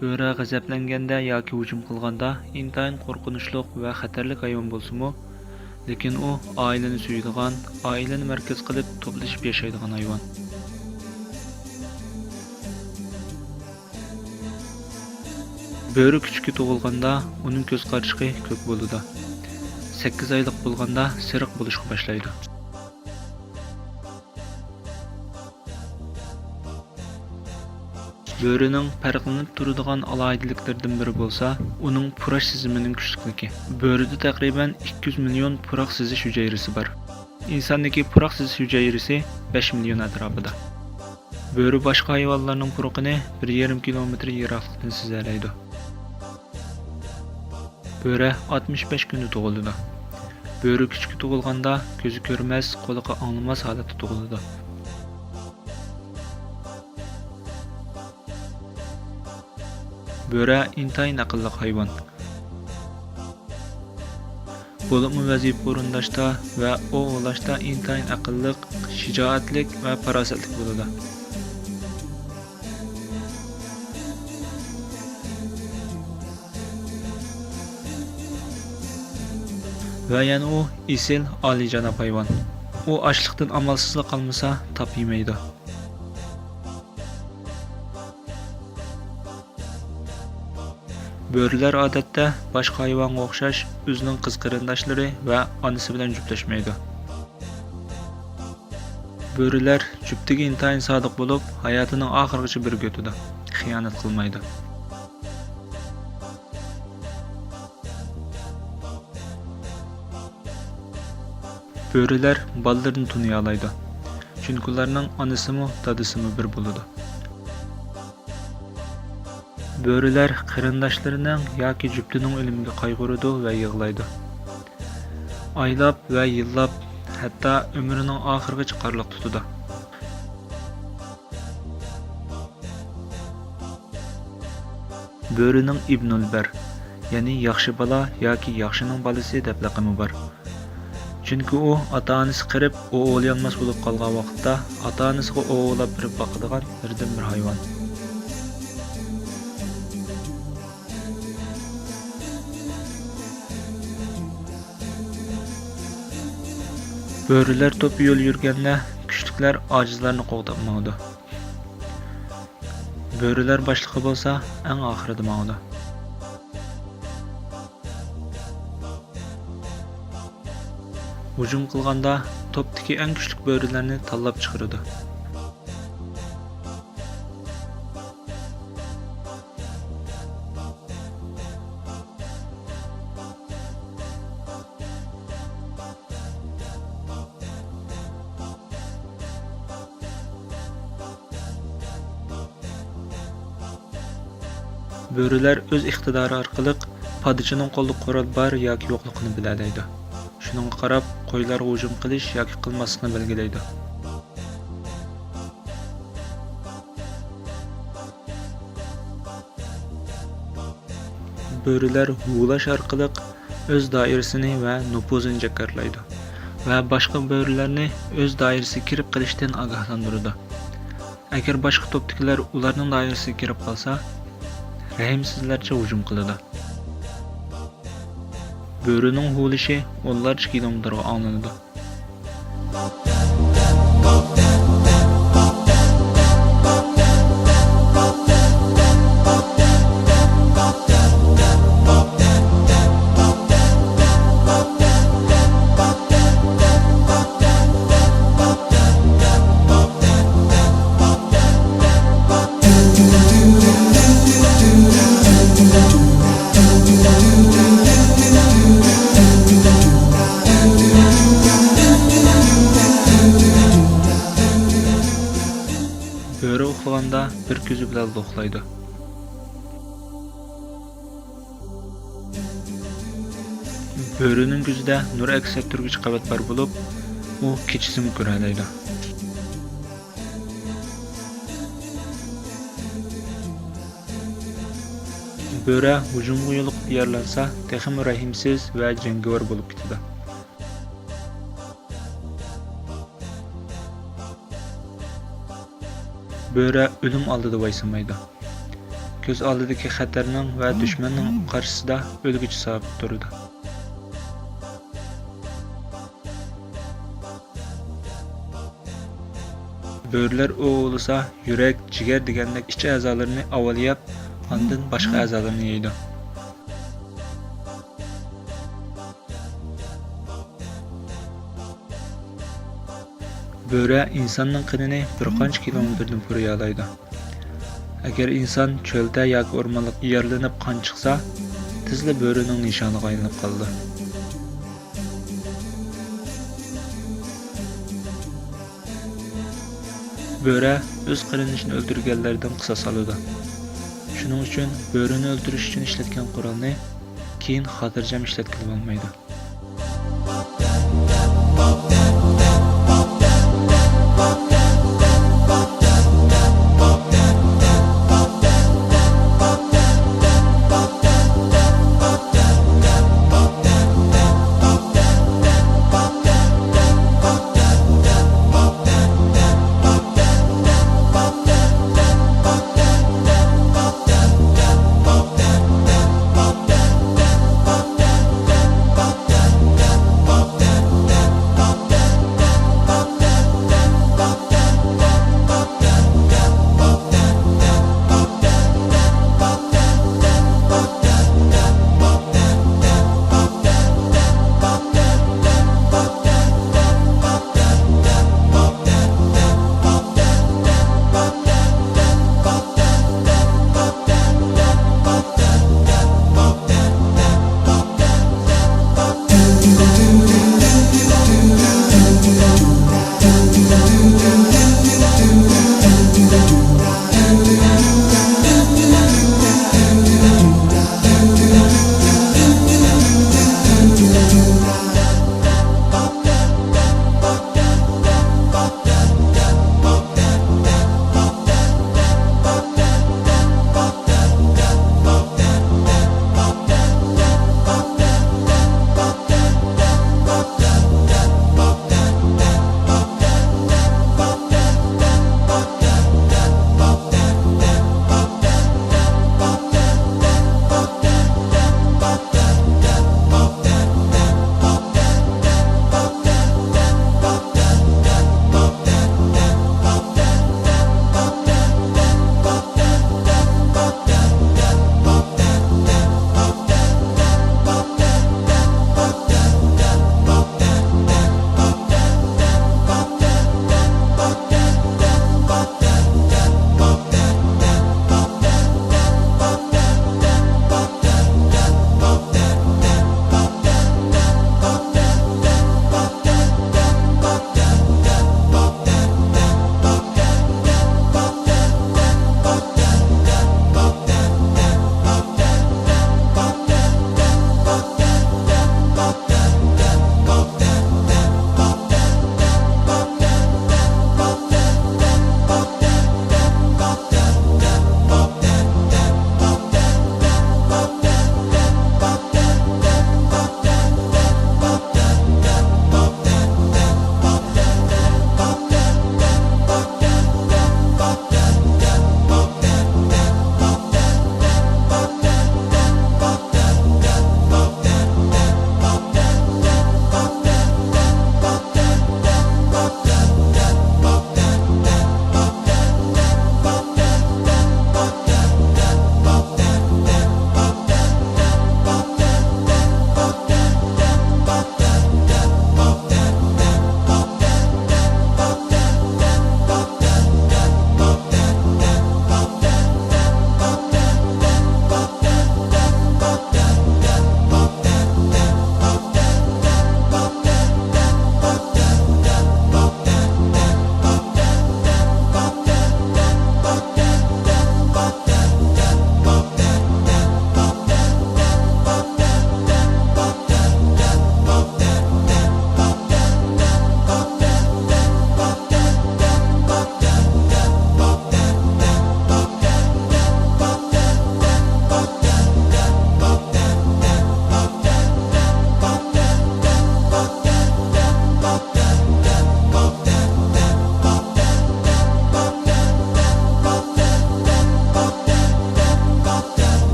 Böre g'azablanganda yoki hujum qilganda intayin qo'rqinchli va xatarli hayvon bo'lsa-mu, lekin u oilani suyadigan, oilani markaz qilib to'plashib yashaydigan hayvon. Böre küçükü tug'ilganda uning ko'z qarashiqi ko'k bo'ladi. 8 oylik bo'lganda siriq bo'lishga boshlaydi. Börening farqlanib turadigan alohidaliklaridan biri bo'lsa, uning purash sizimining kuchlikligi. Börede taqriban 200 million puraq sizish hujayrasi bor. İnsandagi puraq sizish hujayrasi 5 million atrofida. Böre boshqa hayvonlarning puraqini 1,5 kilometr yiroqlikdan sizalaydi. Böre 65 kunda tug'iladi. Böre küçük tug'ilganda ko'zi ko'rmas, qo'liga anglamas holatda tug'iladi. Böre intayin aqlli hayvon. Bo'limi vazifa o'rindashda va o'g'lashda intayin aqlli, shijoatlik va farosatli bo'ladi. Va yana u esil, oliyjanob hayvon. U ochlikdan amalsizlik qilmasa, tap yemaydi. Böreler odatda boshqa hayvonga o'xshash o'zining qiz qarindoshlari va onasi bilan juftlaşmaydi. Böreler juftiga intayin sodiq bo'lib, hayotining oxirigacha birga o'tadi. Xiyonat qilmaydi. Böreler ballarını tuniy oladi. Chunki ularning onasimi, dadasimi bir bo'ladi. Böreler qarindoshlarining yoki juftining o'limiga qayg'uradi va yig'laydi. Oylab va yillab, hatto umrining oxirigacha qarliq tutadi. Börening ibnul bar, ya'ni yaxshi bola yoki yaxshining bolasi deb laqami bor. Chunki u ota-onasi qirib, o'g'ilyanmas bo'lib qolgan vaqtda ota-onasiga o'g'ilab birib boqadigan birdan bir hayvon. Böreler top yo'l yurganda kuchliklar ojizlarni qo'g'dab mangdi. Böreler boshlig'i bo'lsa, eng oxirida mangdi. Hujum qilganda topdagi eng kuchli börelarni tanlab chiqaradi. Böreler öz iqtidori orqali podshoning qo'lida qurol bor yoki yo'qligini bilalaydi. Shuningga qarab, qo'ylarga hujum qilish yoki qilmaslikni belgilaydi. Böreler huvlash orqali o'z doirasini va nufuzini jakarlaydi va boshqa börelarni o'z doirasiga kirib qilishdan ogohlantiradi. Agar boshqa to'pdagilar ularning doirasiga kirib qolsa, rahimsizlarcha hujum qiladi. Börening huvlashi o'nlarcha kilometrga anglanadi. Böre uxlaganda bir ko'zi bilan uxlaydi. Börening ko'zida nur aks ettirgich qavat bor bo'lib, u kechisini ko'ralaydi. Böre hujumga yo'liqib tayyorlansa, texim rahimsiz va jangovar bo'lib ketadi. Böre ölüm aldığı vaysamaydı. ko'z oldidagi xatarning va dushmanning qarshisida o'lgüchi sabit turdi. Böğürler oğulsa yürek, ciger degandek iç a'zolarini avalyap, ondan boshqa a'zolarini yeydi. Böre insonning qinini bir qancha kilometrdan puraya oladi. Agar inson cho'lda yoki o'rmonlikda yerlanib qon chiqsa, tezla börening nishoniga aylanib qoldi. Böre o'z qarinishini o'ldirganlardan qisos oladi. Shuning uchun börini o'ldirish uchun ishlatgan qurolni keyin xotirjam ishlatib bo'lmaydi.